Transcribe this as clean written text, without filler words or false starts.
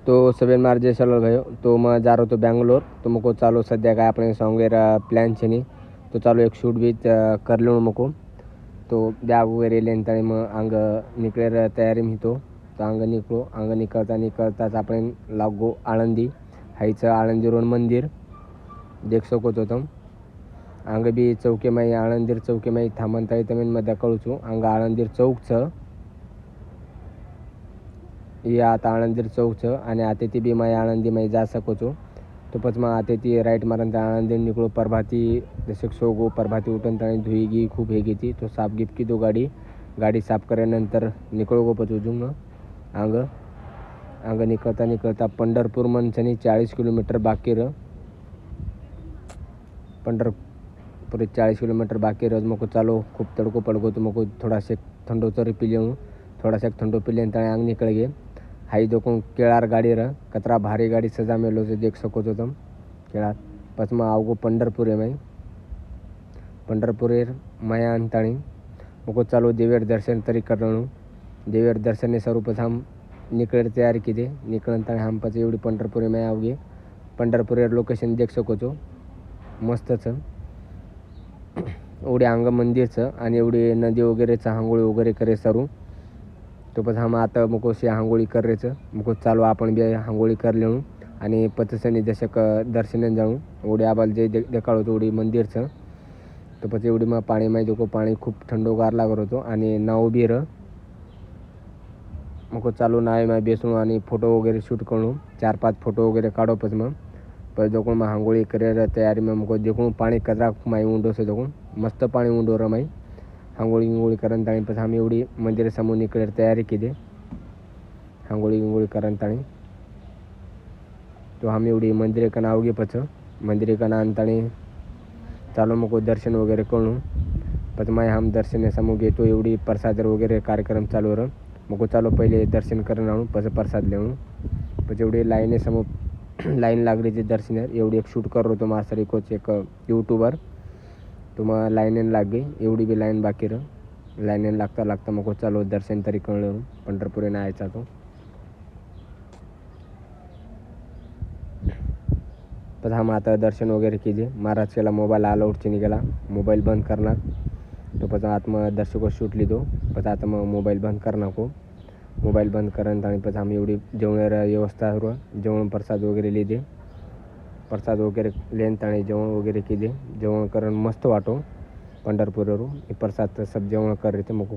तो सभेन मार जय सलाल भयो तो मैं जा रहा तो बेंगलोर तो मुझको चालो सद्या काय अपने सॉन्गेर प्लॅन छे नहीं तो चालो एक शूट भी कर लो मुझको तो बॅग वगैरे लेन तळे मग अंग निकलेर तयारी में तो अंग निकलो अंग निकलताच आपण लागो आळंदी हाईचं आळंदी रोड मंदिर देख सको तो तुम अंग भी चौके माई आळंदीर चौके माई थांबन तळे तमेन मध्ये कळूचू अंग आळंदीर चौकचं ये आता आळंदीर चौकचं आणि आता ती बी माई आळंदी माई जा सको छो तो पच मग आता ती राईट मारन आळंदी निकलो प्रभाती जसे सोगो प्रभाती उठन तळे धुई गी खूप हे घेती तो साफ गिफ्ट की तो गाडी साफ करानंतर निकलो गो पच उजूंग अंग निकलता पंढरपूर मनसनी 40 किलोमीटर बाकी रह पंढरपूर 40 किलोमीटर बाकी रह मको चालो खूप तड़को पड़को तो मको थोड़ा से ठंडो चरी पी लियो थोड़ा से ठंडो पी लेन तळे अंग निकल गए हाई देखो केळार गाड़ी रह कतरा भारी गाड़ी सजा मेलो से देख सको तो तुम केळार पचमा आवगो पंढरपूर है मैं पंढरपूर माया अंताणी मुको चालो देवेर दर्शन तरी करनो देवेर दर्शन ने स्वरूप हम निकल तैयार की दे निकलन तळे हम पच एवढी पंढरपूर में आवगे पंढरपूर लोकेशन देख सको छो मस्तच एवढे अंग मंदिरचं आणि एवढी नदी वगैरेचं हांगोळी वगैरे करे सरू तो पच हम आता मुको से हांगोळी करायचं मुको चालू आपण बी हांगोळी कर लेऊ आणि पचसनी जसे दर्शन जाऊ एवढे आबाल जे देखाळो एवढी मंदिरचं तो पच एवढी मग पाणी माहिती देखो पाणी खूप थंडगार लागत होतो आणि नाव बी रह मुको चालू नाव में बेसू आणि फोटो वगैरे शूट करूँ 4-5 फोटो वगैरे काढो पच मग देखो मैं हांगोळी करे तैयारी में मुको देखूँ पाणी कचरा माई ऊंडो से देखूँ मस्त पाणी ऊंडो रह माई हांगोळी करन ताणी पच हम एवढी मंदिर समोर निकले तैयारी की दे हांगोळी करन ताणी तो हम एवढी मंदिर का नाव गे पच मंदिर का नाम ताणी चालो मुको दर्शन वगैरे करूँ पच माई हम दर्शन समोर घेतो एवढी प्रसाद वगैरे कार्यक्रम चालू रह मुको चालो पहिले दर्शन करन आणू पच प्रसाद लेऊँ पच एवढी लाईन समोर लाईन लागली ते दर्शन एवढी एक शूट कर रहो तो मास्टर कोच एक यूट्यूबर तो मग लाईन लाग गई एवढी भी लाईन बाकी रह लाईन लागता मुको चालो दर्शन तरी कळलो पंढरपूर आयचा तो पच हम आता दर्शन वगैरे कीजिए महाराज केला मोबाईल अलाउडचे निघाला मोबाईल बंद करणार तो पच आत्म दर्शको शूट लीधो पच आता मग मोबाईल बंद कर नको मोबाईल बंद करन आणि पच हम एवढी जेवण व्यवस्था जेवण प्रसाद वगैरे लिधे प्रसाद वगैरे लेन ताणी जेवण वगैरे कीधे जेवण करन मस्त वाटो पंढरपूर प्रसाद सब जेवण कर रहे थे मुको